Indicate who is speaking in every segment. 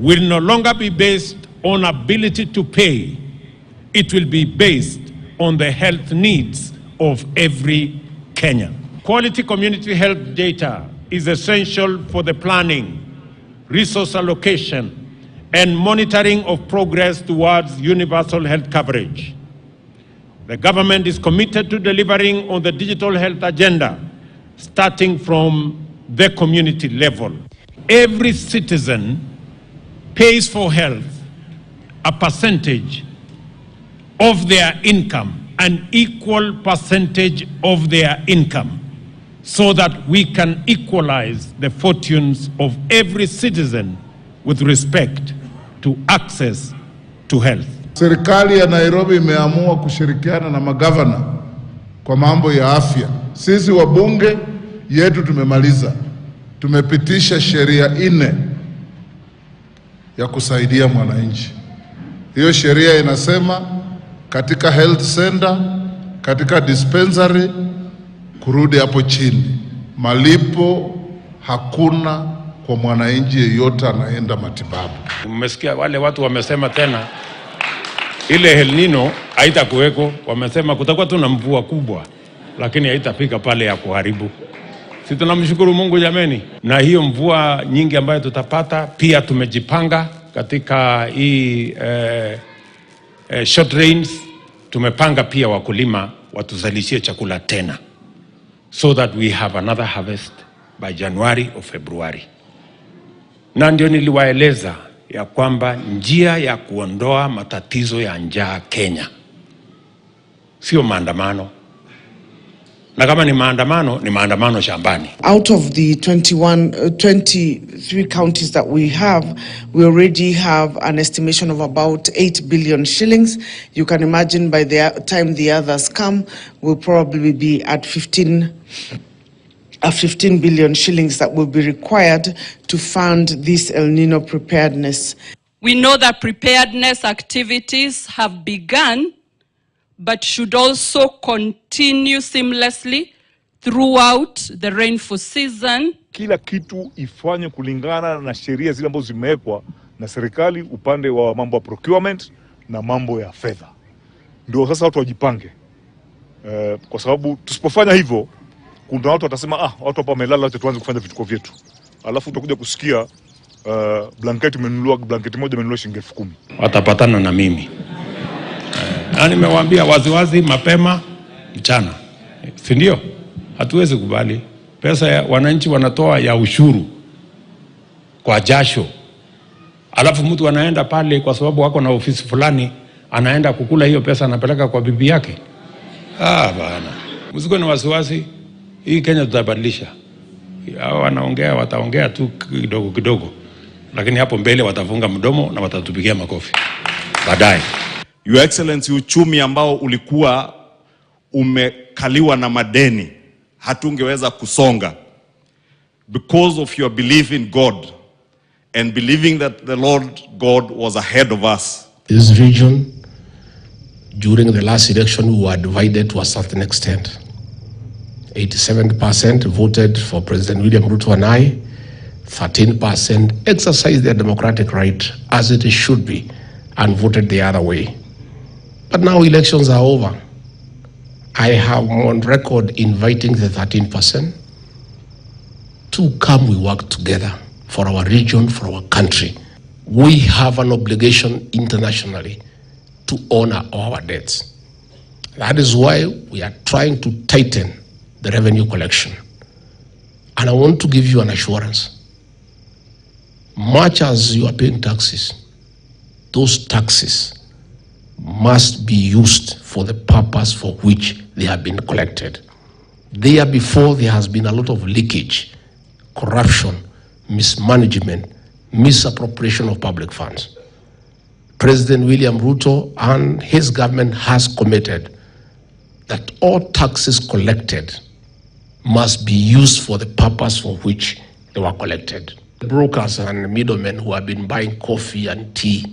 Speaker 1: will no longer be based on ability to pay. It will be based on the health needs of every Kenyan. Quality community health data is essential for the planning, resource allocation, and monitoring of progress towards universal health coverage. The government is committed to delivering on the digital health agenda, starting from the community level. Every citizen pays for health a percentage of their income, an equal percentage of their income, so that we can equalize the fortunes of every citizen with respect to access to health.
Speaker 2: Serikali ya Nairobi imeamua kushirikiana na magavana kwa mambo ya afya. Sisi wabunge yetu tumemaliza. Tumepitisha sheria 4 ya kusaidia mwananchi. Hiyo sheria inasema katika health center, katika dispensary, kurudi hapo chini. Malipo hakuna kwa mwananchi yeyote anaenda matibabu.
Speaker 1: Mmesikia wale watu wamesema tena ile El Nino haitakuweko. Wamesema kutakuwa tu na mvua kubwa, lakini haitafika pale ya kuharibu. Sisi tunamshukuru Mungu jameni, na hiyo mvua nyingi ambayo tutapata, pia tumejipanga katika hii short rains. Tumepanga pia wakulima watuzalishie chakula tena, so that we have another harvest by January or February. Na ndio niliwaeleza ya kwamba njia ya kuondoa matatizo ya njaa Kenya sio maandamano. Na kama ni maandamano shambani.
Speaker 3: Out of the 23 counties that we already have an estimation of about 8 billion shillings. You can imagine by the time the others come, we'll probably be at 15 billion shillings that will be required to fund this El Nino preparedness.
Speaker 4: We know that preparedness activities have begun, but should also continue seamlessly throughout the rainfall season.
Speaker 5: Kila kitu ifanye kulingana na sheria zile ambazo zimewekwa na serikali upande wa mambo ya procurement na mambo ya fedha. Ndio sasa watu wajipange. Kwa sababu tusipofanya hivyo, kuna watu watasema watu hapa wamelala, acha tuanze kufanya vituko vyetu. Alafu utakuja kusikia blanketi moja imenunuliwa shilingi 10,000.
Speaker 1: Watapatana na mimi. Na nimewaambia waziwazi mapema mchana. Si ndio? Hatuwezi kubali pesa ya wananchi wanatoa ya ushuru kwa jasho. Alafu mtu anaenda pale kwa sababu wako na ofisi fulani, anaenda kukula hiyo pesa, anapeleka kwa bibi yake. Bana. Msiko na wasiwasi. Hii Kenya tutabadilisha. Hao wataongea tu kidogo kidogo. Lakini hapo mbele watafunga mdomo na watatupigia makofi. Baadaye.
Speaker 6: Your Excellency, uchumi ambao ulikuwa umekaliwa na madeni hatungeweza kusonga because of your belief in God and believing that the Lord God was ahead of us.
Speaker 7: This region, during the last election, we were divided to a certain extent. 87% voted for President William Ruto and I. 13% exercised their democratic right as it should be and voted the other way. But now elections are over. I have on record inviting the 13% to come we work together for our region, for our country. We have an obligation internationally to honor our debts. That is why we are trying to tighten the revenue collection. And I want to give you an assurance. Much as you are paying taxes, those taxes must be used for the purpose for which they have been collected. There before there has been a lot of leakage, corruption, mismanagement, misappropriation of public funds. President William Ruto and his government has committed that all taxes collected must be used for the purpose for which they were collected. The brokers and middlemen who have been buying coffee and tea,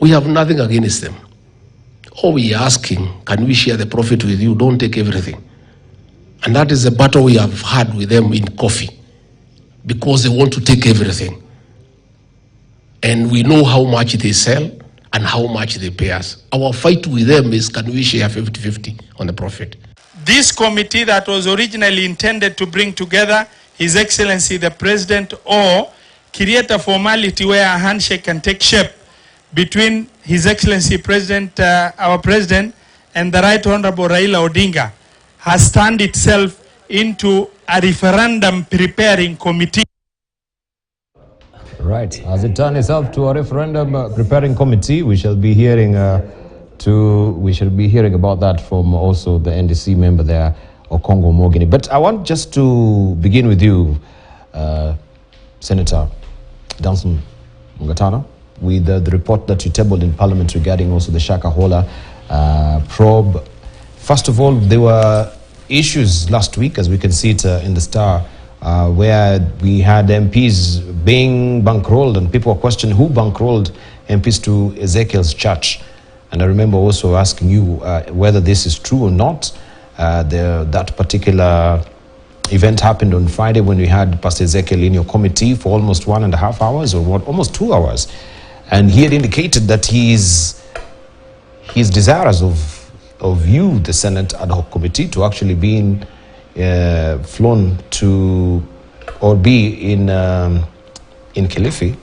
Speaker 7: we have nothing against them. All we are asking, can we share the profit with you? Don't take everything. And that is the battle we have had with them in coffee, because they want to take everything. And we know how much they sell and how much they pay us. Our fight with them is, can we share 50-50 on the profit?
Speaker 8: This committee that was originally intended to bring together His Excellency the President, or create a formality where a handshake can take shape between His Excellency President, our President, and the Right Honorable Raila Odinga, has turned itself into a referendum preparing committee.
Speaker 9: Right. As it turned itself to a referendum preparing committee, we shall be hearing about that from also the NDC member there, Okongo Mogini. But I want just to begin with you, Senator Danson Mungatana, with the report that you tabled in Parliament regarding also the Shakahola probe. First of all, there were issues last week, as we can see it in the Star, where we had MPs being bankrolled, and people were questioning who bankrolled MPs to Ezekiel's church. And I remember also asking you whether this is true or not. That particular event happened on Friday when we had Pastor Ezekiel in your committee for almost 1.5 hours, or what, almost 2 hours. And he had indicated that he's desirous of you, the Senate ad hoc committee, to actually be flown to, or be in Kilifi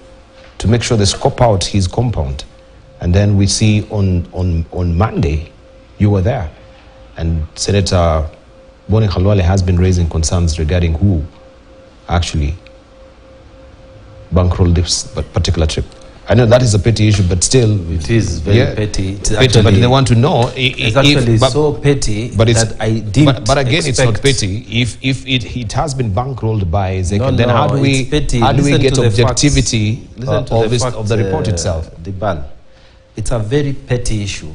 Speaker 9: to make sure they scope out his compound. And then we see on Monday you were there, and Senator Boni Khalwale has been raising concerns regarding who actually bankrolled this particular trip. I know that is a petty issue, but still,
Speaker 10: it is very petty. It's
Speaker 9: petty,
Speaker 10: actually,
Speaker 9: but they want to know.
Speaker 10: It's actually so petty that I didn't.
Speaker 9: But again, it's not petty. If it has been bankrolled by Ezekiel, then how do we get objectivity of the report itself?
Speaker 10: It's a very petty issue,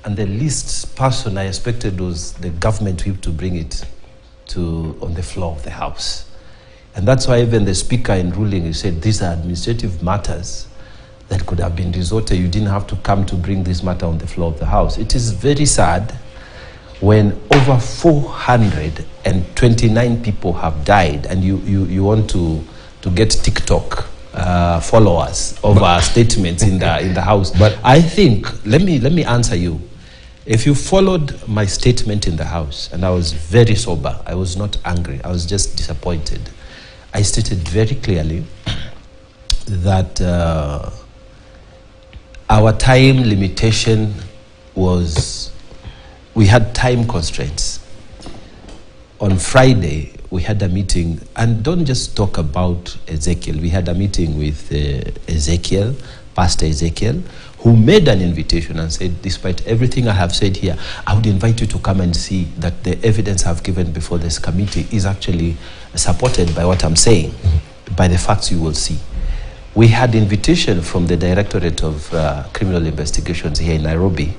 Speaker 10: and the least person I expected was the government whip to bring it on the floor of the House. And that's why even the Speaker in ruling, he said these are administrative matters that could have been resorted. You didn't have to come to bring this matter on the floor of the House. It is very sad when over 429 people have died, and you want to get TikTok followers over our statements in the House. But I think, let me answer you. If you followed my statement in the House, and I was very sober, I was not angry, I was just disappointed. I stated very clearly that our time limitation was, we had time constraints. On Friday, we had a meeting, and don't just talk about Ezekiel. We had a meeting with Ezekiel, Pastor Ezekiel, who made an invitation and said, despite everything I have said here, I would invite you to come and see that the evidence I've given before this committee is actually supported by what I'm saying, by the facts you will see. We had invitation from the Directorate of Criminal Investigations here in Nairobi,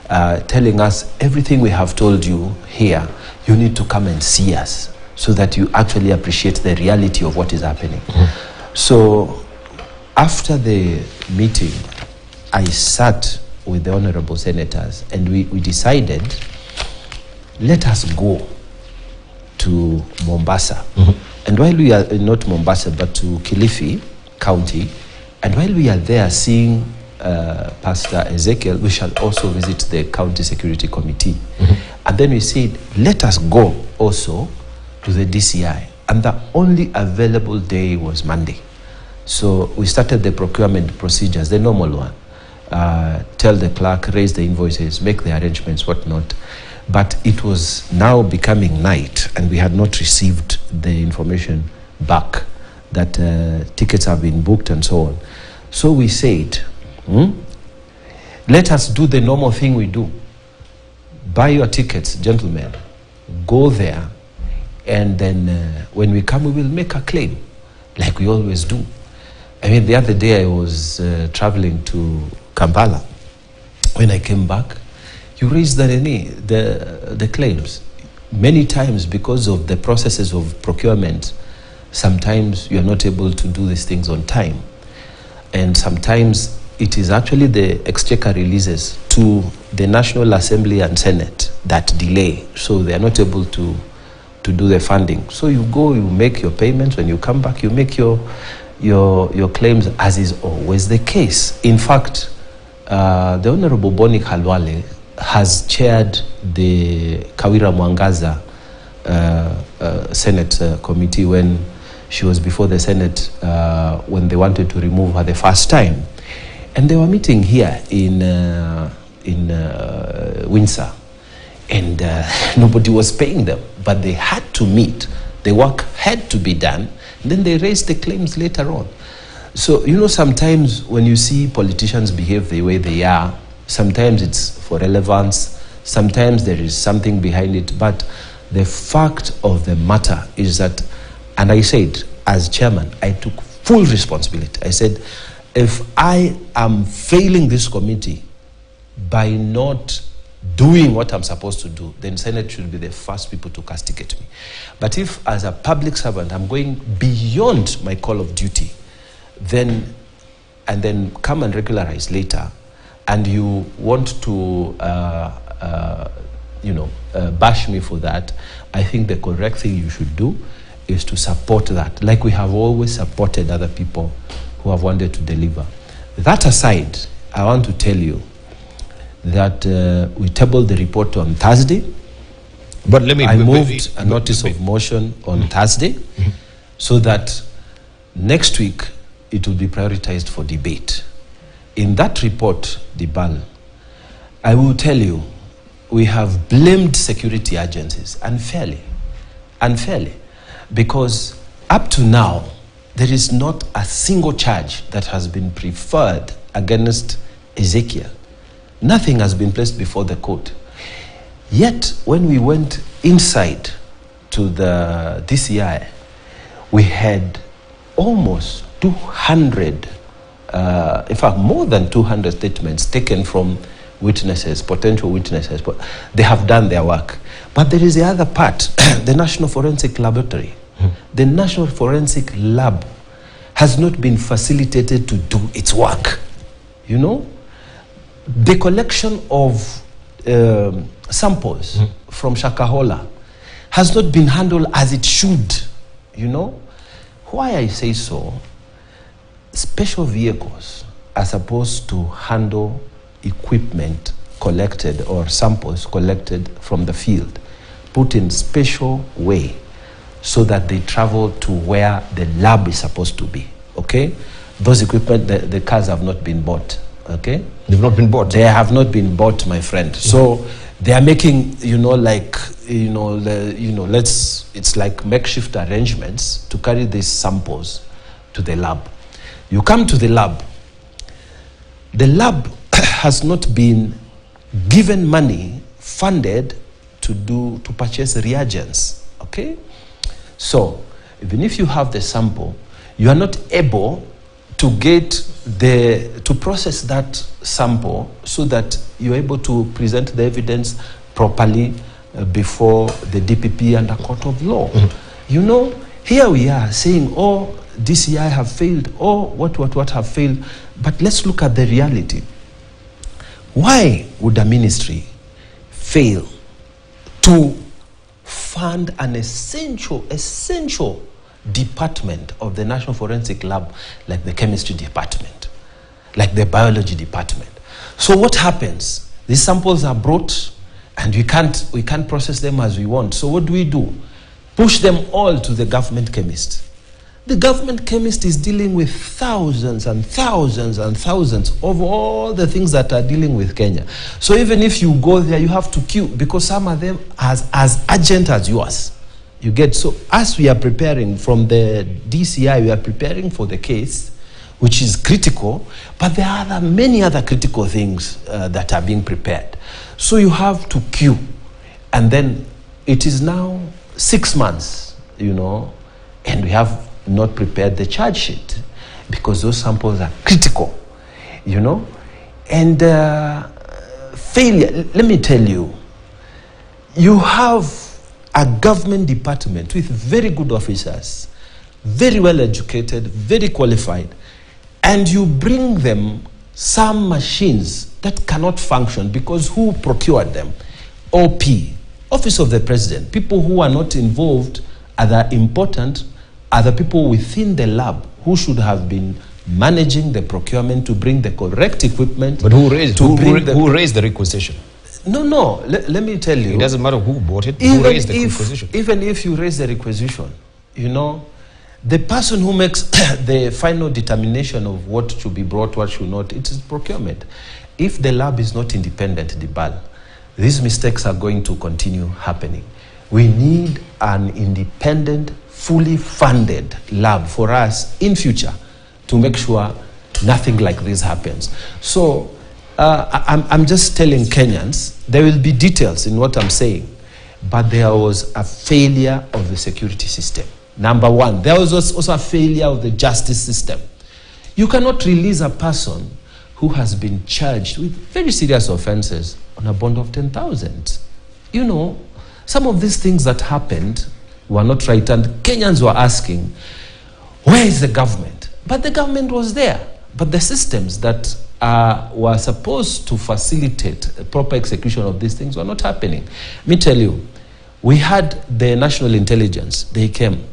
Speaker 10: telling us everything we have told you here, you need to come and see us so that you actually appreciate the reality of what is happening. So after the meeting, I sat with the honorable senators, and we decided, let us go to Mombasa. And while we are, not Mombasa, but to Kilifi County, and while we are there seeing Pastor Ezekiel, we shall also visit the County Security Committee. And then we said, let us go also to the DCI. And the only available day was Monday. So we started the procurement procedures, the normal one. Tell the clerk, raise the invoices, make the arrangements, whatnot. But it was now becoming night, and we had not received the information back that tickets have been booked and so on. So we said, let us do the normal thing we do. Buy your tickets, gentlemen. Go there, and then when we come, we will make a claim, like we always do. I mean, the other day I was traveling to Kampala. When I came back, you raised the claims. Many times, because of the processes of procurement, sometimes you are not able to do these things on time. And sometimes it is actually the exchequer releases to the National Assembly and Senate that delay. So they are not able to do the funding. So you go, you make your payments. When you come back, you make your your claims, as is always the case. In fact, the Honorable Boni Khalwale has chaired the Kawira Mwangaza Senate committee when she was before the Senate, when they wanted to remove her the first time. And they were meeting here in Windsor, and nobody was paying them, but they had to meet. The work had to be done. And then they raised the claims later on. So, you know, sometimes when you see politicians behave the way they are, sometimes it's for relevance, sometimes there is something behind it, but the fact of the matter is that, and I said, as chairman, I took full responsibility. I said, if I am failing this committee by not doing what I'm supposed to do, then Senate should be the first people to castigate me. But if, as a public servant, I'm going beyond my call of duty, then come and regularize later, and you want to, bash me for that, I think the correct thing you should do is to support that, like we have always supported other people who have wanted to deliver. That aside, I want to tell you that we tabled the report on Thursday.
Speaker 7: But let me...
Speaker 10: I moved a notice of motion on Thursday so that next week it will be prioritized for debate. In that report, Dibal, I will tell you, we have blamed security agencies unfairly, because up to now, there is not a single charge that has been preferred against Ezekiel. Nothing has been placed before the court. Yet, when we went inside to the DCI, we had almost 200, in fact, more than 200 statements taken from witnesses, potential witnesses, but they have done their work. But there is the other part, the National Forensic Laboratory. The National Forensic Lab has not been facilitated to do its work. You know, the collection of samples from Shakahola has not been handled as it should. You know, why I say so, special vehicles are supposed to handle equipment collected or samples collected from the field, put in special way so that they travel to where the lab is supposed to be, okay? Those equipment, the cars have not been bought, okay?
Speaker 7: They've not been bought?
Speaker 10: They have not been bought, my friend. So they are making, it's like makeshift arrangements to carry these samples to the lab. You come to the lab has not been given money, funded to purchase reagents, okay? So, even if you have the sample, you are not able to to process that sample so that you're able to present the evidence properly before the DPP and the court of law. You know, here we are saying, oh, DCI have failed, oh, what have failed. But let's look at the reality. Why would a ministry fail to fund an essential department of the National Forensic Lab, like the chemistry department, like the biology department? So what happens? These samples are brought and we can't process them as we want. So what do? Push them all to the government chemist. The government chemist is dealing with thousands and thousands and thousands of all the things that are dealing with Kenya. So even if you go there, you have to queue because some of them are as urgent as yours. You get, so as we are preparing from the DCI, we are preparing for the case, which is critical, but there are many other critical things that are being prepared. So you have to queue. And then it is now 6 months, you know, and we have not prepared the charge sheet because those samples are critical, you know. And failure, let me tell you, you have a government department with very good officers, very well educated, very qualified, and you bring them some machines that cannot function because who procured them? OP, Office of the President. People who are not involved are the important, are the people within the lab who should have been managing the procurement to bring the correct equipment.
Speaker 9: But who raised the requisition?
Speaker 10: No, let me tell you.
Speaker 9: It doesn't matter who bought it, who raised the requisition.
Speaker 10: Even if you raise the requisition, you know, the person who makes the final determination of what should be brought, what should not, it is procurement. If the lab is not independent, these mistakes are going to continue happening. We need an independent, fully funded lab for us in future to make sure nothing like this happens. So I'm just telling Kenyans, there will be details in what I'm saying, but there was a failure of the security system. Number one, there was also a failure of the justice system. You cannot release a person who has been charged with very serious offenses on a bond of 10,000. You know, some of these things that happened were not right, and Kenyans were asking, where is the government? But the government was there. But the systems that were supposed to facilitate proper execution of these things were not happening. Let me tell you, we had the national intelligence. They came.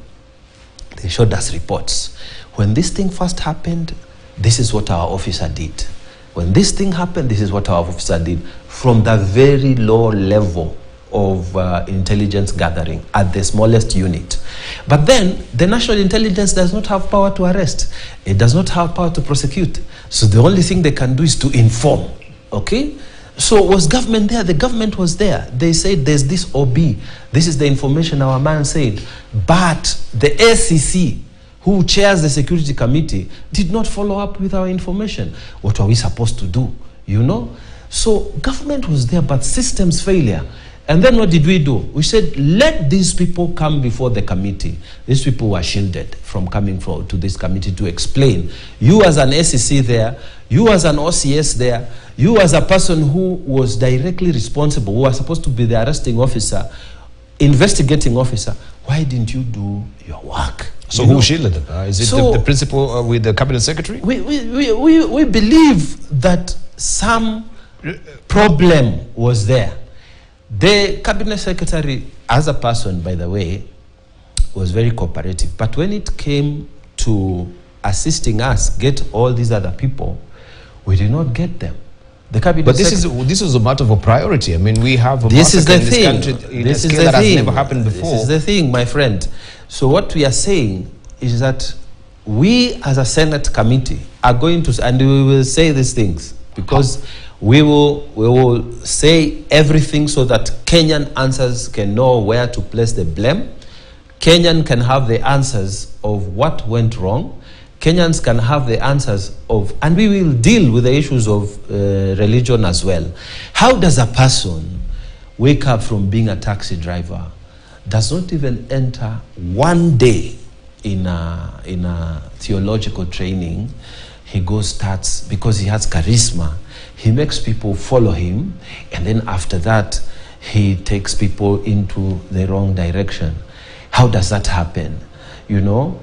Speaker 10: They showed us reports. When this thing first happened, this is what our officer did. When this thing happened, this is what our officer did. From the very low level of intelligence gathering at the smallest unit. But then, the national intelligence does not have power to arrest. It does not have power to prosecute. So the only thing they can do is to inform. Okay? So was government there? The government was there. They said there's this OB. This is the information our man said. But the SEC, who chairs the security committee, did not follow up with our information. What were we supposed to do? You know? So government was there, but systems failure. And then what did we do? We said, let these people come before the committee. These people were shielded from coming to this committee to explain. You as an SEC there, you as an OCS there, you as a person who was directly responsible, who was supposed to be the arresting officer, investigating officer, why didn't you do your work?
Speaker 9: So who shielded them? Is it the principal with the cabinet secretary?
Speaker 10: We believe that some problem was there. The cabinet secretary, as a person, by the way, was very cooperative. But when it came to assisting us get all these other people, we did not get them. The cabinet
Speaker 9: but this is a matter of a priority. I mean, we have a massacre in this country in a scale that has never happened before.
Speaker 10: This is the thing, my friend. So what we are saying is that we, as a Senate committee, are going to, and we will say these things because we will say everything so that Kenyan answers can know where to place the blame. Kenyan can have the answers of what went wrong. Kenyans can have the answers of, and we will deal with the issues of religion as well. How does a person wake up from being a taxi driver, does not even enter one day in a theological training, he starts, because he has charisma, he makes people follow him, and then after that, he takes people into the wrong direction. How does that happen? You know,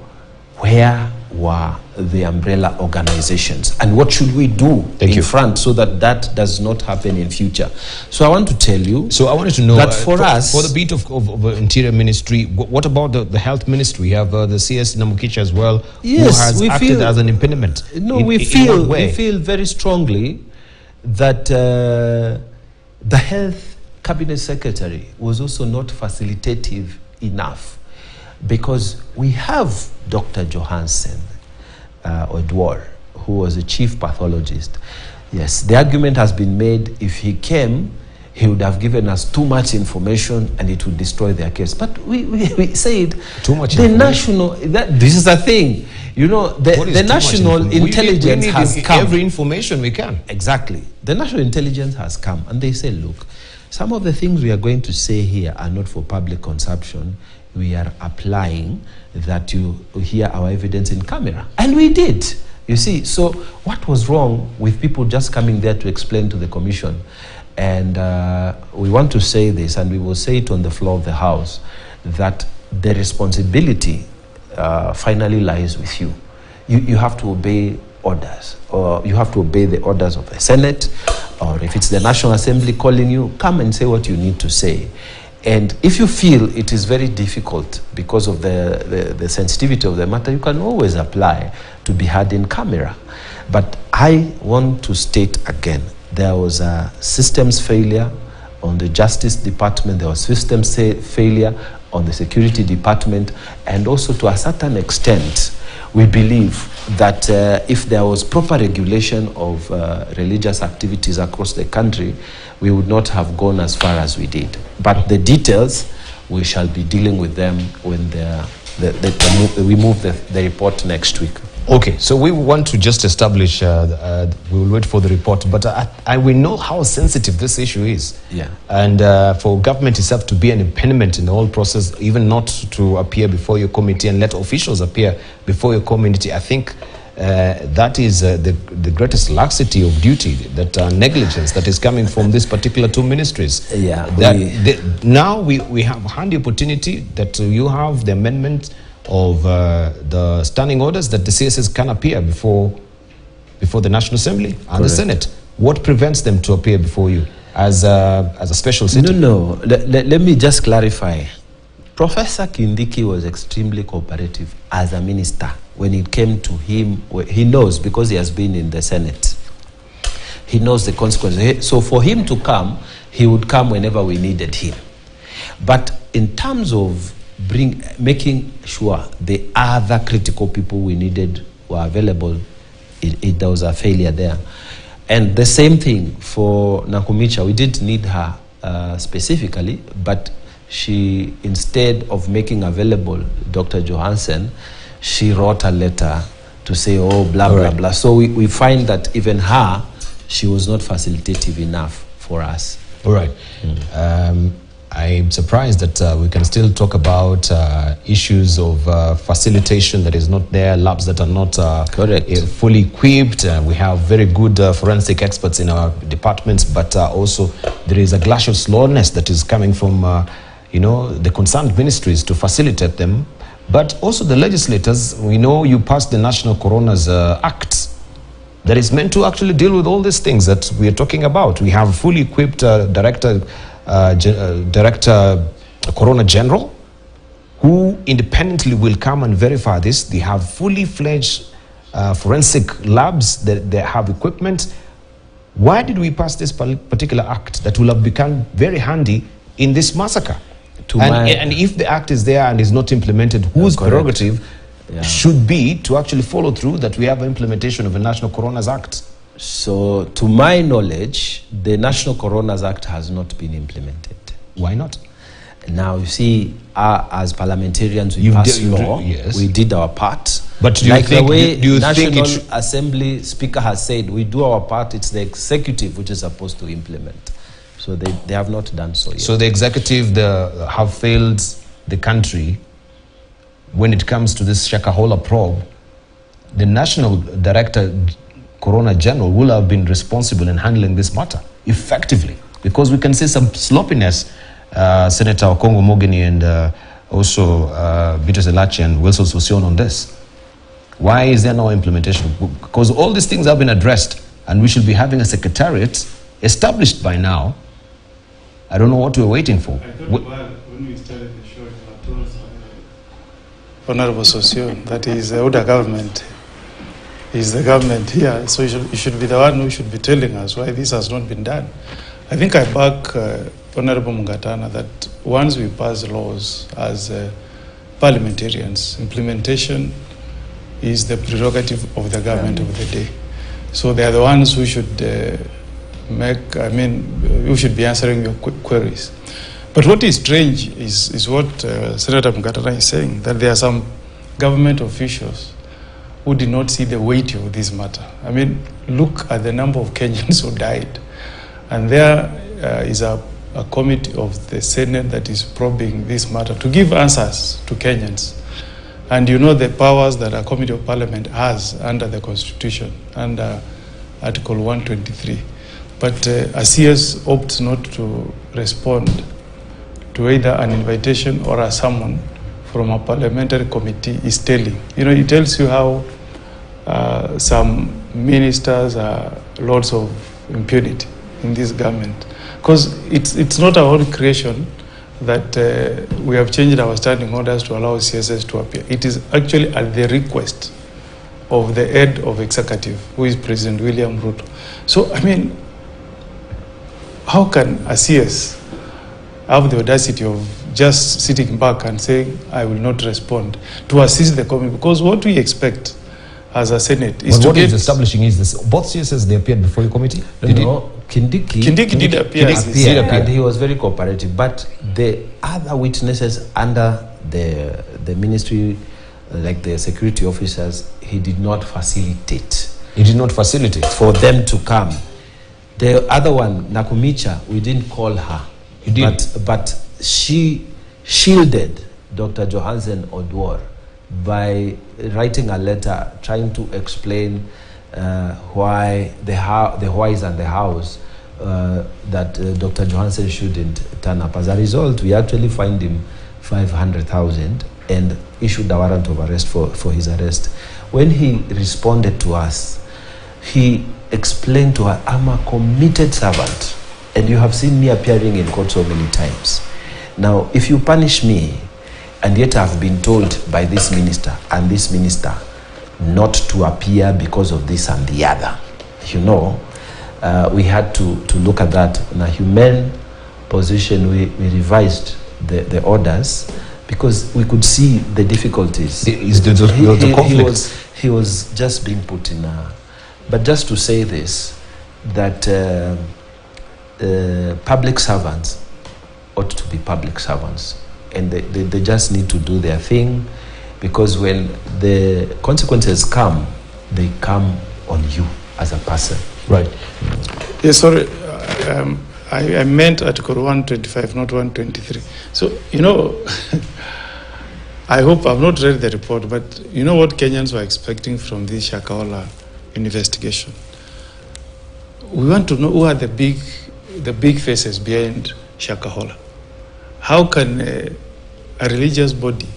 Speaker 10: where were the umbrella organizations? And what should we do in front so that that does not happen in future? So I want to tell you.
Speaker 9: So I wanted to know
Speaker 10: that for us,
Speaker 9: for the beat of Interior Ministry, what about the Health Ministry? We have the CS Nakhumicha as well,
Speaker 10: yes,
Speaker 9: who has acted as an impediment.
Speaker 10: No, we feel very strongly that the Health Cabinet Secretary was also not facilitative enough, because we have Dr. Johansen Odwar, who was a chief pathologist. Yes, the argument has been made, if he came, he would have given us too much information and it would destroy their case. But we said,
Speaker 9: too much
Speaker 10: the national, this is the thing, you know, the national intelligence has come.
Speaker 9: Every information we can.
Speaker 10: Exactly. The national intelligence has come and they say, look, some of the things we are going to say here are not for public consumption. We are applying that you hear our evidence in camera. And we did, you see. So what was wrong with people just coming there to explain to the commission? And we want to say this, and we will say it on the floor of the House, that the responsibility finally lies with you. You have to obey orders, or you have to obey the orders of the Senate, or if it's the National Assembly calling you, come and say what you need to say. And if you feel it is very difficult because of the sensitivity of the matter, you can always apply to be heard in camera. But I want to state again, there was a systems failure on the Justice Department, there was systems failure on the Security Department, and also to a certain extent, we believe that if there was proper regulation of religious activities across the country, we would not have gone as far as we did. But the details, we shall be dealing with them when we move the report next week.
Speaker 9: Okay, so we want to just establish, we will wait for the report, but we know how sensitive this issue is.
Speaker 10: Yeah.
Speaker 9: And for government itself to be an impediment in the whole process, even not to appear before your committee and let officials appear before your community, I think that is the greatest laxity of duty, that negligence that is coming from these particular two ministries.
Speaker 10: Yeah.
Speaker 9: Now we have handy opportunity that you have the amendment of the standing orders that the CSs can appear before the National Assembly and the Senate. What prevents them to appear before you as a special city?
Speaker 10: No. Let me just clarify. Professor Kindiki was extremely cooperative as a minister. When it came to him, he knows, because he has been in the Senate. He knows the consequences. So for him to come, he would come whenever we needed him. But in terms of making sure the other critical people we needed were available, there was a failure there. And the same thing for Nakhumicha. We didn't need her specifically, but she, instead of making available Dr. Johansen, she wrote a letter to say, oh, blah, blah, blah. So we find that even her, she was not facilitative enough for us.
Speaker 9: All right. I'm surprised that we can still talk about issues of facilitation that is not there, labs that are not fully equipped. We have very good forensic experts in our departments, but also there is a glass of slowness that is coming from the concerned ministries to facilitate them. But also the legislators, we know you passed the National Coroner's Act that is meant to actually deal with all these things that we are talking about. We have fully equipped Director Coroner General, who independently will come and verify this. They have fully fledged forensic labs, that they have equipment. Why did we pass this particular act that will have become very handy in this massacre? And if the act is there and is not implemented, whose prerogative should be to actually follow through that we have an implementation of a National Coroner's Act?
Speaker 10: So, to my knowledge, the National Coroner's Act has not been implemented.
Speaker 9: Why not?
Speaker 10: Now, you see, as parliamentarians, we pass law.
Speaker 9: Yes.
Speaker 10: We did our part.
Speaker 9: But do
Speaker 10: like
Speaker 9: you think,
Speaker 10: the way
Speaker 9: do you
Speaker 10: National
Speaker 9: think
Speaker 10: Assembly Speaker has said, we do our part, it's the executive which is supposed to implement. So they have not done so yet.
Speaker 9: So the executive have failed the country when it comes to this Shakahola probe. The National Director Coroner General will have been responsible in handling this matter effectively, because we can see some sloppiness, Senator Okongo Mogini and also Beatrice Elachi and Wilson Sossion on this. Why is there no implementation? Because all these things have been addressed and we should be having a secretariat established by now. I don't know what we're waiting for.
Speaker 11: When we started the show, I told Honorable Sossion that is the older government. Is the government here, so you should be the one who should be telling us why this has not been done. I think I back Honorable Mungatana that once we pass laws as parliamentarians, implementation is the prerogative of the government of the day. So they are the ones who should who should be answering your queries. But what is strange is what Senator Mungatana is saying, that there are some government officials who did not see the weight of this matter. I mean, look at the number of Kenyans who died. And there is a committee of the Senate that is probing this matter to give answers to Kenyans. And you know the powers that a committee of parliament has under the Constitution, under Article 123. But a CS opts not to respond to either an invitation or a summon from a parliamentary committee is telling. You know, it tells you how some ministers are lords of impunity in this government. Because it's not our own creation that we have changed our standing orders to allow CSs to appear. It is actually at the request of the head of executive, who is President William Ruto. So, I mean, how can a CS have the audacity of just sitting back and saying, I will not respond, to assist the committee? Because what we expect as a Senate is
Speaker 9: what is establishing is this. Both CSs, they appeared before the committee?
Speaker 10: Kindiki
Speaker 11: did appear.
Speaker 10: And he was very cooperative. But the other witnesses under the ministry, like the security officers, he did not facilitate.
Speaker 9: He did not facilitate?
Speaker 10: For them to come. The other one, Nakhumicha, we didn't call her.
Speaker 9: You did?
Speaker 10: But she shielded Dr. Johansen Odwor by writing a letter trying to explain why the whys and the hows that Dr. Johansen shouldn't turn up. As a result, we actually fined him 500,000 and issued a warrant of arrest for his arrest. When he responded to us, he explained to her, I'm a committed servant, and you have seen me appearing in court so many times. Now, if you punish me, and yet I've been told by this minister and this minister not to appear because of this and the other, you know, we had to look at that. In a humane position, we revised the orders because we could see the difficulties.
Speaker 9: The conflict.
Speaker 10: He was just being put in a... But just to say this, that public servants ought to be public servants, and they just need to do their thing, because when the consequences come, they come on you as a person.
Speaker 9: Right.
Speaker 11: Yes, sorry. I meant Article 125, not 123. So, you know, I hope I've not read the report, but you know what Kenyans were expecting from this Shakahola investigation? We want to know who are the big faces behind Shakahola. How can a religious body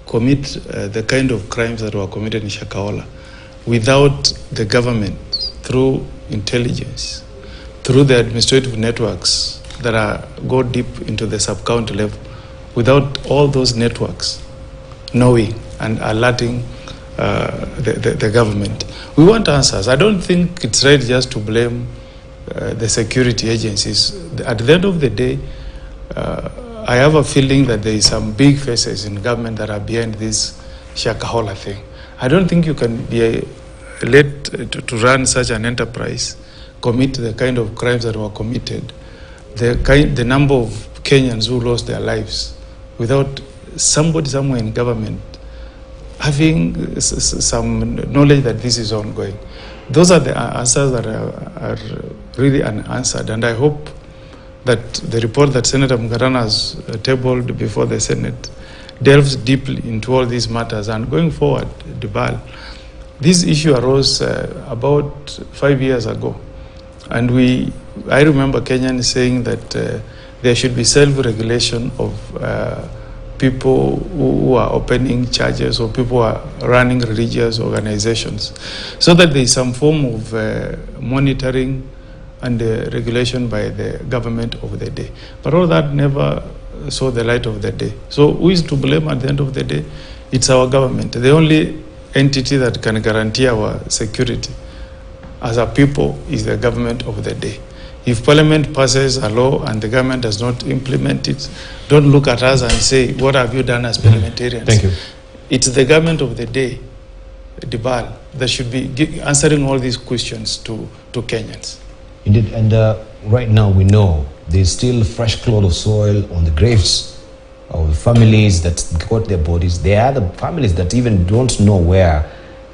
Speaker 11: commit the kind of crimes that were committed in Shakahola without the government, through intelligence, through the administrative networks that go deep into the sub-county level, without all those networks knowing and alerting the government? We want answers. I don't think it's right just to blame the security agencies. At the end of the day, I have a feeling that there is some big faces in government that are behind this Shakahola thing. I don't think you can be let to run such an enterprise, commit the kind of crimes that were committed, the number of Kenyans who lost their lives, without somebody somewhere in government having some knowledge that this is ongoing. Those are the answers that are really unanswered, and I hope that the report that Senator Mugatana has tabled before the Senate delves deeply into all these matters. And going forward, Dibal, this issue arose about 5 years ago, and I remember Kenyans saying that there should be self-regulation of people who are opening churches or people who are running religious organizations, so that there is some form of monitoring and regulation by the government of the day. But all that never saw the light of the day. So who is to blame at the end of the day? It's our government. The only entity that can guarantee our security as a people is the government of the day. If Parliament passes a law and the government does not implement it, don't look at us and say, what have you done as parliamentarians?
Speaker 9: Thank you.
Speaker 11: It's the government of the day, Dibal, that should be answering all these questions to Kenyans.
Speaker 9: Indeed, and right now we know there's still a fresh cloud of soil on the graves of the families that got their bodies. There are the families that even don't know where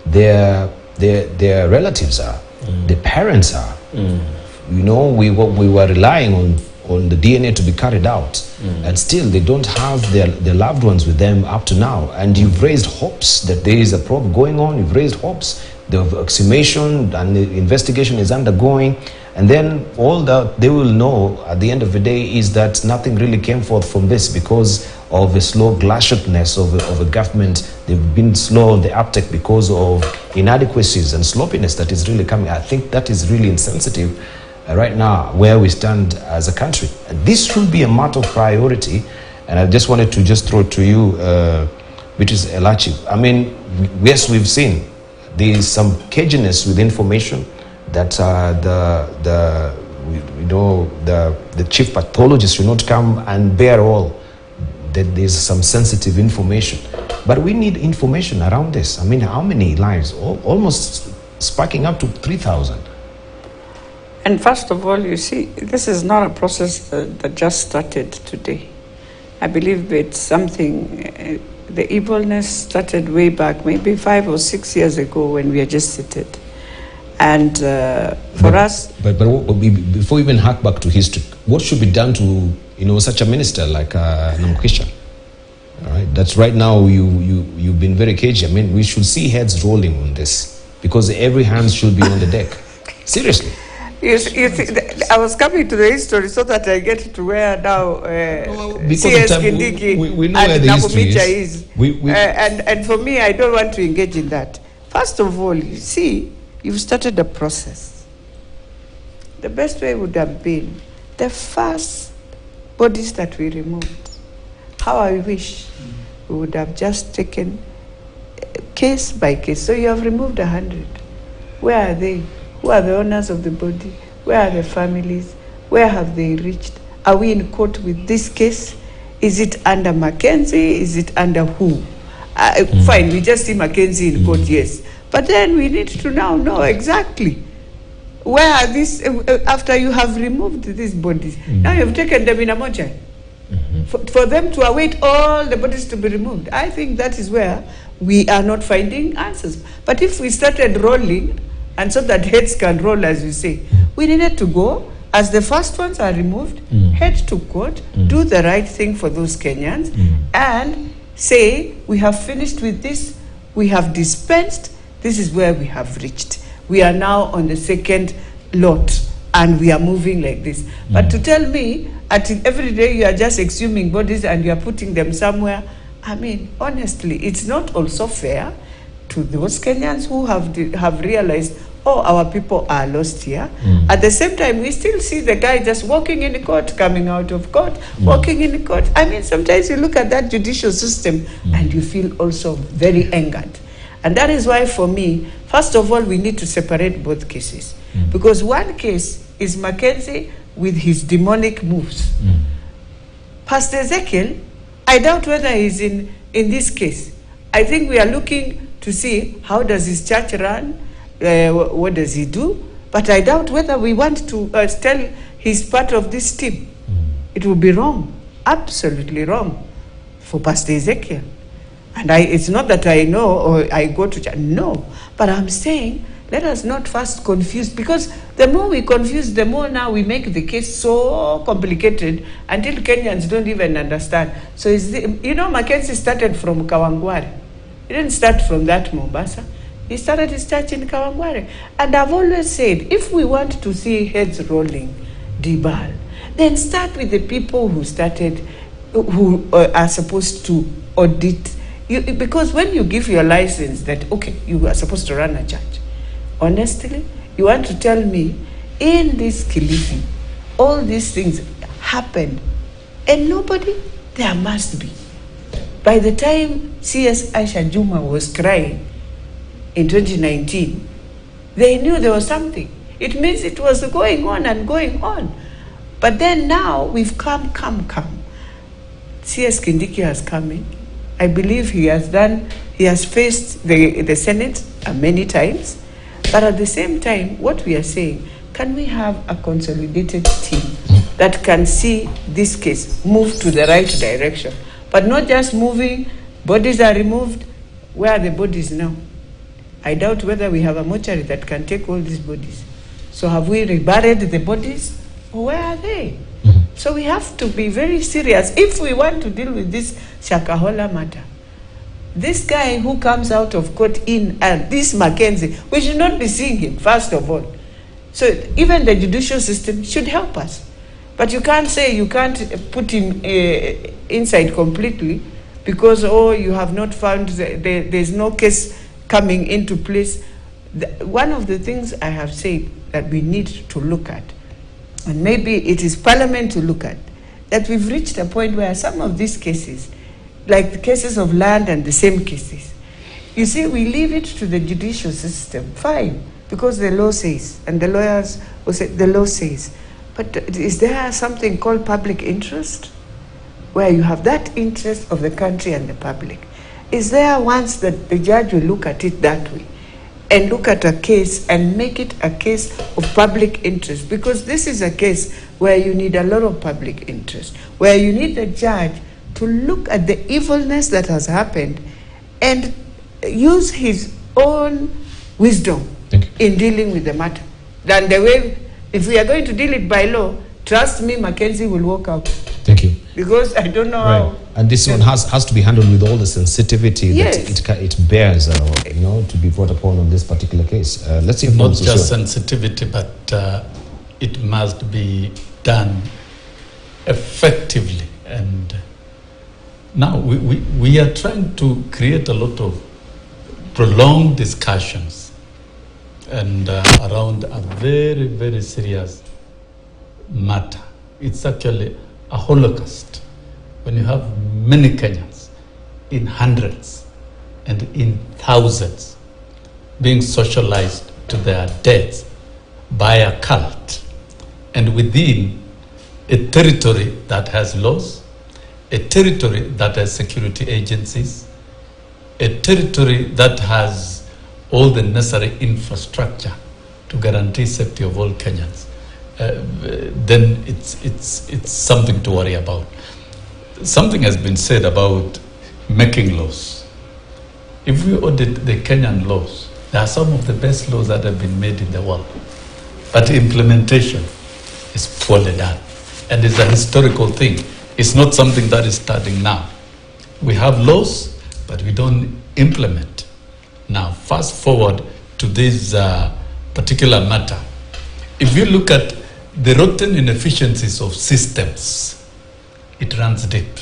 Speaker 9: their relatives are, their parents are. You know, we were relying on the DNA to be carried out, and still they don't have their loved ones with them up to now. And you've raised hopes that there is a probe going on. You've raised hopes. The exhumation and the investigation is undergoing. And then all that they will know at the end of the day is that nothing really came forth from this because of the slow glaciousness of a government. They've been slow on the uptake because of inadequacies and sloppiness that is really coming. I think that is really insensitive right now where we stand as a country. And this should be a matter of priority. And I just wanted to just throw it to you, which is Elachi. I mean, yes, we've seen there is some caginess with information that the chief pathologist should not come and bear all, that there's some sensitive information. But we need information around this. I mean, how many lives? Almost sparking up to 3,000.
Speaker 12: And first of all, you see, this is not a process that just started today. I believe it's something, the evilness started way back, maybe 5 or 6 years ago when we are just seated. And for us... But
Speaker 9: before we even hark back to history, what should be done to, such a minister like Nakhumicha? All right, that's right now you've been very cagey. I mean, we should see heads rolling on this because every hand should be on the deck. Seriously.
Speaker 12: You see, I was coming to the history so that I get to where now CS Kindiki
Speaker 9: we know
Speaker 12: and
Speaker 9: where the
Speaker 12: Nakhumicha
Speaker 9: is.
Speaker 12: And for me, I don't want to engage in that. First of all, you see, you've started a process. The best way would have been the first bodies that we removed. How I wish we would have just taken case by case. So you have removed 100. Where are they? Who are the owners of the body? Where are the families? Where have they reached? Are we in court with this case? Is it under Mackenzie? Is it under who? Fine, we just see Mackenzie in court, yes. But then we need to now know exactly where are these, after you have removed these bodies. Now you've taken them in a mortuary. For them to await all the bodies to be removed. I think that is where we are not finding answers. But if we started rolling, and so that heads can roll, as you say, we needed to go, as the first ones are removed, head to court, do the right thing for those Kenyans, and say, we have finished with this, we have dispensed, this is where we have reached. We are now on the second lot, and we are moving like this. But to tell me, every day you are just exhuming bodies and you are putting them somewhere, I mean, honestly, it's not also fair to those Kenyans who have realized, oh, our people are lost here. At the same time, we still see the guy just walking in the court, coming out of court, walking in the court. I mean, sometimes you look at that judicial system and you feel also very angered. And that is why, for me, first of all, we need to separate both cases. Because one case is Mackenzie with his demonic moves. Pastor Ezekiel, I doubt whether he's in this case. I think we are looking to see how does his church run, what does he do, but I doubt whether we want to tell he's part of this team. It would be wrong, absolutely wrong for Pastor Ezekiel. And it's not that I know or I go to church, no, but I'm saying let us not first confuse, because the more we confuse, the more now we make the case so complicated until Kenyans don't even understand. So, Mackenzie started from Kawangware. He didn't start from that Mombasa. He started his church in Kawangware. And I've always said, if we want to see heads rolling, Dibal, then start with the people who started, who are supposed to audit. Because when you give your license that, okay, you are supposed to run a church, honestly, you want to tell me in this Kilifi, all these things happened and nobody, there must be. By the time CS Aisha Juma was crying in 2019, they knew there was something. It means it was going on and going on. But then now we've come. CS Kindiki has come in. I believe he has faced the Senate many times. But at the same time, what we are saying, can we have a consolidated team that can see this case move to the right direction? But not just moving, bodies are removed. Where are the bodies now? I doubt whether we have a mortuary that can take all these bodies. So have we reburied the bodies? Or where are they? So we have to be very serious if we want to deal with this Shakahola matter. This guy who comes out of court this Mackenzie, we should not be seeing him, first of all. So even the judicial system should help us. But you can't say you can't put him inside completely because, you have not found, there's no case coming into place. One of the things I have said that we need to look at, and maybe it is Parliament to look at, that we've reached a point where some of these cases, like the cases of land and the same cases, you see, we leave it to the judicial system, fine, because the law says, and the lawyers will say the law says. But is there something called public interest, where you have that interest of the country and the public? Is there once that the judge will look at it that way and look at a case and make it a case of public interest? Because this is a case where you need a lot of public interest, where you need the judge to look at the evilness that has happened and use his own wisdom in dealing with the matter. Than the way, if we are going to deal it by law, trust me, Mackenzie will walk out.
Speaker 9: Thank you.
Speaker 12: Because I don't know how.
Speaker 9: And this one has to be handled with all the sensitivity
Speaker 12: Yes.
Speaker 9: that it bears, to be brought upon on this particular case. Let's see if
Speaker 13: not just sensitivity, but it must be done effectively. And now we are trying to create a lot of prolonged discussions and around a very, very serious matter. It's actually a holocaust when you have many Kenyans in hundreds and in thousands being socialized to their deaths by a cult, and within a territory that has laws, a territory that has security agencies, a territory that has all the necessary infrastructure to guarantee safety of all Kenyans, then it's something to worry about. Something has been said about making laws. If we audit the Kenyan laws, there are some of the best laws that have been made in the world, but implementation is poorly done, and it's a historical thing. It's not something that is starting now. We have laws, but we don't implement. Now, fast forward to this particular matter. If you look at the rotten inefficiencies of systems, it runs deep.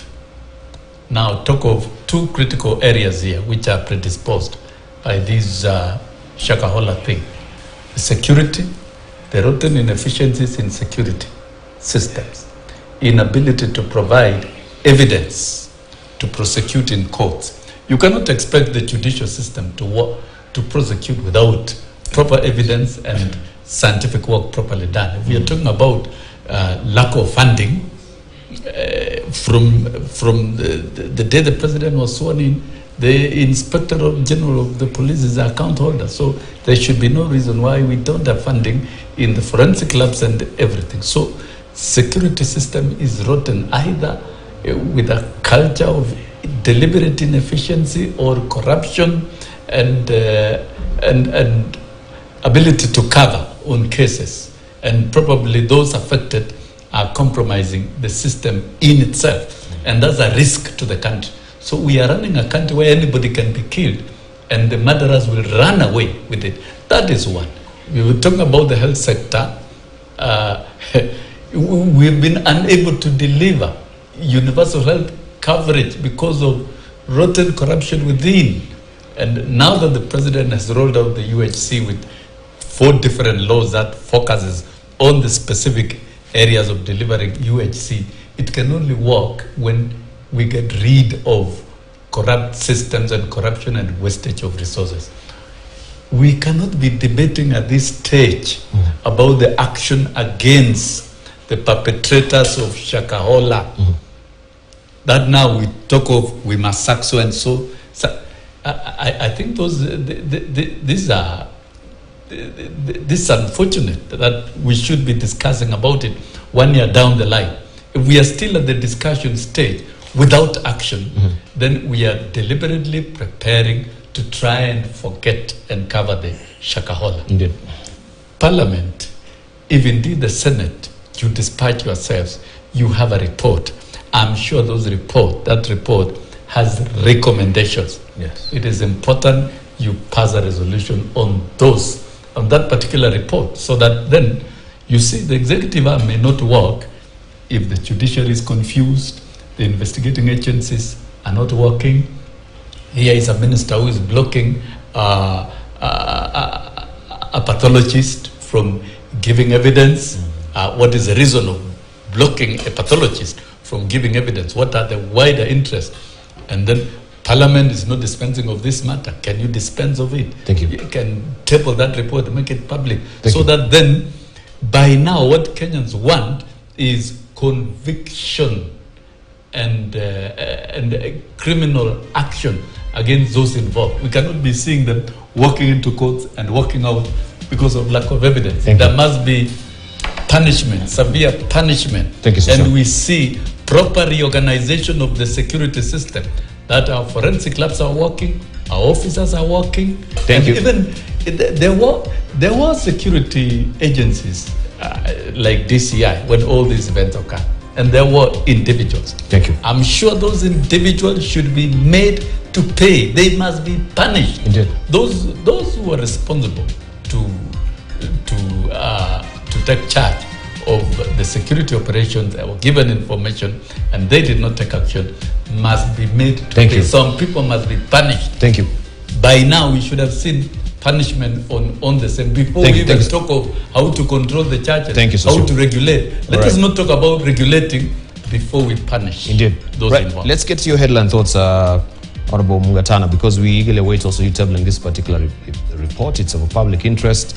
Speaker 13: Now, talk of two critical areas here which are predisposed by this Shakahola thing. The security, the rotten inefficiencies in security systems, inability to provide evidence to prosecute in courts. You cannot expect the judicial system to prosecute without proper evidence and scientific work properly done. If we are talking about lack of funding, from the day the president was sworn in, the Inspector General of the Police is the account holder. So there should be no reason why we don't have funding in the forensic labs and everything. So security system is rotten, either with a culture of deliberate inefficiency or corruption and ability to cover on cases, and probably those affected are compromising the system in itself, and that's a risk to the country. So we are running a country where anybody can be killed and the murderers will run away with it. That is one. We were talking about the health sector. We've been unable to deliver universal health coverage because of rotten corruption within. And now that the president has rolled out the UHC with 4 different laws that focuses on the specific areas of delivering UHC, it can only work when we get rid of corrupt systems and corruption and wastage of resources. We cannot be debating at this stage about the action against the perpetrators of Shakahola. That now we talk of, we must sack so and so. I think these are this is unfortunate that we should be discussing about it 1 year down the line. If we are still at the discussion stage without action, then we are deliberately preparing to try and forget and cover the Shakahola.
Speaker 9: Indeed.
Speaker 13: Parliament, if indeed the Senate, you dispatch yourselves, you have a report. I'm sure that report has recommendations.
Speaker 9: Yes.
Speaker 13: It is important you pass a resolution on that particular report, so that then you see the executive arm may not work if the judiciary is confused, the investigating agencies are not working. Here is a minister who is blocking a pathologist from giving evidence. What is the reason of blocking a pathologist from giving evidence? What are the wider interests? And then Parliament is not dispensing of this matter. Can you dispense of it?
Speaker 9: Thank you.
Speaker 13: You can table that report and make it public.
Speaker 9: Thank you.
Speaker 13: That then, by now, what Kenyans want is conviction and criminal action against those involved. We cannot be seeing them walking into courts and walking out because of lack of evidence. There must be punishment, severe punishment.
Speaker 9: Thank you, sir.
Speaker 13: And we see proper reorganization of the security system, that our forensic labs are working, our officers are working.
Speaker 9: Thank you.
Speaker 13: Even there were security agencies like DCI when all these events occurred, and there were individuals.
Speaker 9: Thank you.
Speaker 13: I'm sure those individuals should be made to pay. They must be punished.
Speaker 9: Indeed.
Speaker 13: Those who are responsible to take charge of the security operations that were given information and they did not take action must be made to pay. Some people must be punished.
Speaker 9: Thank you.
Speaker 13: By now, we should have seen punishment on the same before we even talk of how to control the churches, how to regulate. Let us not talk about regulating before we punish.
Speaker 9: Indeed.
Speaker 13: Those involved.
Speaker 9: Let's get to your headline thoughts, Honorable Mungatana, because we eagerly await also you tabling this particular report. It's of public interest.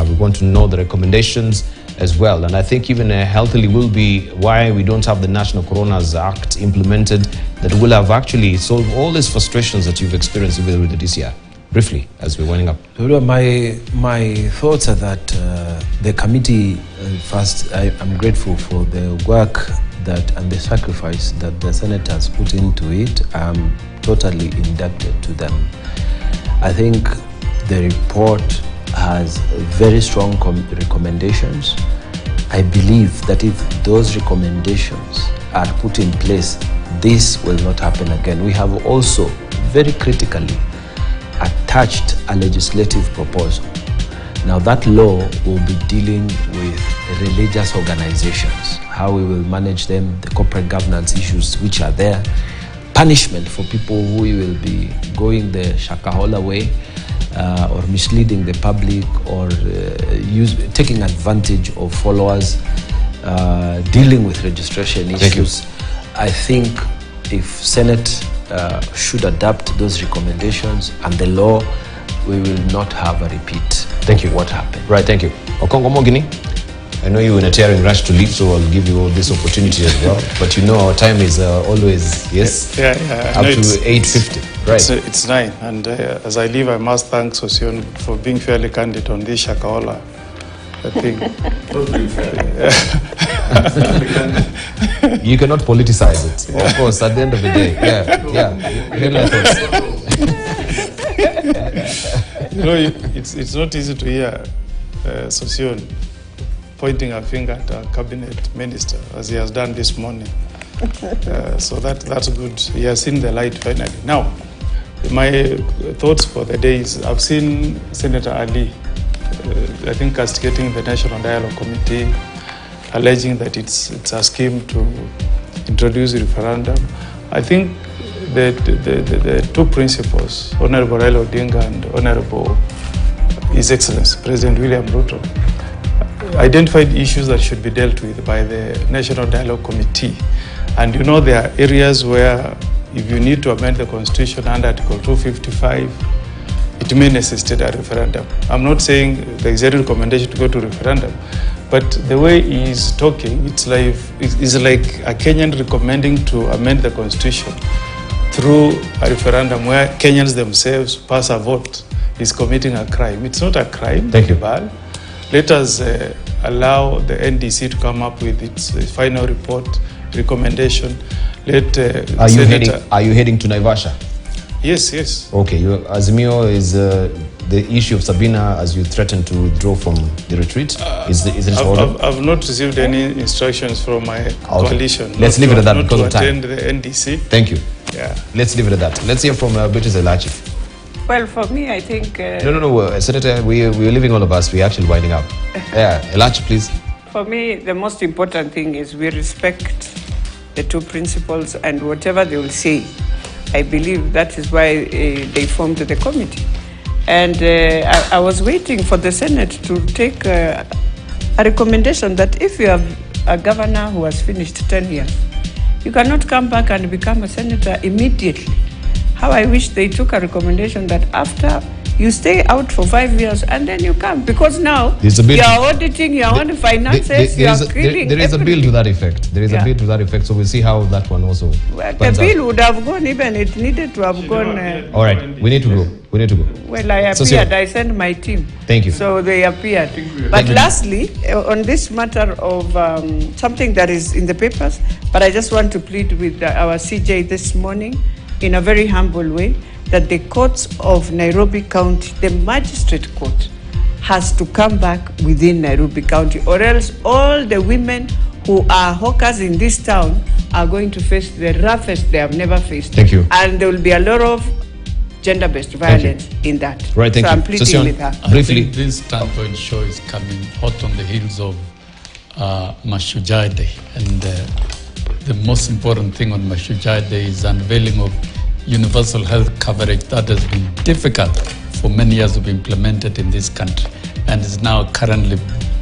Speaker 9: We want to know the recommendations as well. And I think even healthily will be why we don't have the National Coroner's Act implemented that will have actually solved all these frustrations that you've experienced with the DCI. Briefly, as we're winding up.
Speaker 10: My thoughts are that the committee, first, I'm grateful for the work and the sacrifice that the senators put into it. I'm totally indebted to them. I think the report has very strong recommendations. I believe that if those recommendations are put in place, this will not happen again. We have also very critically attached a legislative proposal. Now that law will be dealing with religious organizations, how we will manage them, the corporate governance issues which are there, punishment for people who will be going the Shakahola way, or misleading the public, or taking advantage of followers, dealing with registration issues. I think if Senate should adapt those recommendations and the law, we will not have a repeat of what happened.
Speaker 9: Right, thank you. Okongo Mogini, I know you're in a tearing rush to leave, so I'll give you this opportunity as well. But you know our time is always, yes?
Speaker 11: Yeah.
Speaker 9: Up to 8:50. Right.
Speaker 11: It's 9, and as I leave, I must thank Sosion for being fairly candid on this Shakahola. I think.
Speaker 9: You cannot politicize it, of course, at the end of the day.
Speaker 11: You know, it's not easy to hear Sosion pointing a finger at a cabinet minister, as he has done this morning. So that's good. He has seen the light finally. Now, my thoughts for the day is, I've seen Senator Ali, I think, castigating the National Dialogue Committee, alleging that it's a scheme to introduce a referendum. I think the two principals, Honorable Raila Odinga and Honorable His Excellency President William Ruto, identified issues that should be dealt with by the National Dialogue Committee. And you know, there are areas where if you need to amend the Constitution under Article 255, it may necessitate a referendum. I'm not saying there is a recommendation to go to referendum, but the way he's talking, it's like a Kenyan recommending to amend the Constitution through a referendum where Kenyans themselves pass a vote is committing a crime. It's not a crime.
Speaker 9: Thank you.
Speaker 11: Let us allow the NDC to come up with its final report, recommendation.
Speaker 9: Are you heading to Naivasha?
Speaker 11: Yes.
Speaker 9: Okay, Azimio is the issue of Sabina, as you threatened to withdraw from the retreat. Is it ordered?
Speaker 11: I've not received any instructions from my coalition.
Speaker 9: Let's leave it at that because of time.
Speaker 11: Not to attend the NDC.
Speaker 9: Thank you.
Speaker 11: Yeah.
Speaker 9: Let's leave it at that. Let's hear from British Elachi.
Speaker 12: Well, for me, I think...
Speaker 9: No, Senator, we're leaving all of us. We're actually winding up. Yeah, Elachi, please.
Speaker 12: For me, the most important thing is we respect the two principals, and whatever they will say, I believe that is why they formed the committee. And I was waiting for the Senate to take a recommendation that if you have a governor who has finished 10 years, You cannot come back and become a senator immediately. How I wish they took a recommendation that after you stay out for 5 years and then you come, because now you are auditing, you are on finances, you are killing.
Speaker 9: There is a bill to that effect. There is a bill to that effect. So we'll see how that one also.
Speaker 12: Well, the bill would have gone, even it needed to have gone.
Speaker 9: All right, we need to go. We need to go.
Speaker 12: Well, I appeared. I sent my team.
Speaker 9: Thank you.
Speaker 12: So they appeared. But lastly, on this matter of something that is in the papers, but I just want to plead with our CJ this morning in a very humble way, that the courts of Nairobi County, the magistrate court, has to come back within Nairobi County, or else all the women who are hawkers in this town are going to face the roughest they have never faced.
Speaker 9: Thank you.
Speaker 12: And there will be a lot of gender-based violence in that.
Speaker 9: Right, thank
Speaker 12: so
Speaker 9: you.
Speaker 12: I'm pleading with her.
Speaker 13: Briefly. I think this standpoint show is coming hot on the heels of Mashujaa Day. And the most important thing on Mashujaa Day is unveiling of universal health coverage that has been difficult for many years to be implemented in this country, and is now currently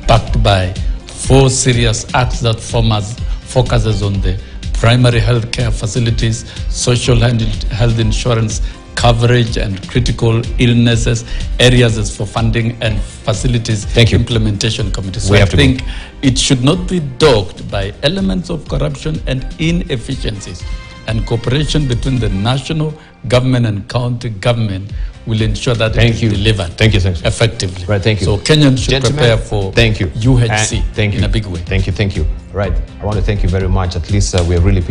Speaker 13: backed by 4 serious acts that focuses on the primary health care facilities, social health insurance coverage, and critical illnesses, areas as for funding and facilities implementation committee. So I think it should not be dogged by elements of corruption and inefficiencies. And cooperation between the national government and county government will ensure that it is delivered effectively.
Speaker 9: Right, thank you.
Speaker 13: So Kenyans should prepare for UHC in a big way.
Speaker 9: Thank you. Right. I want to thank you very much. At least we are really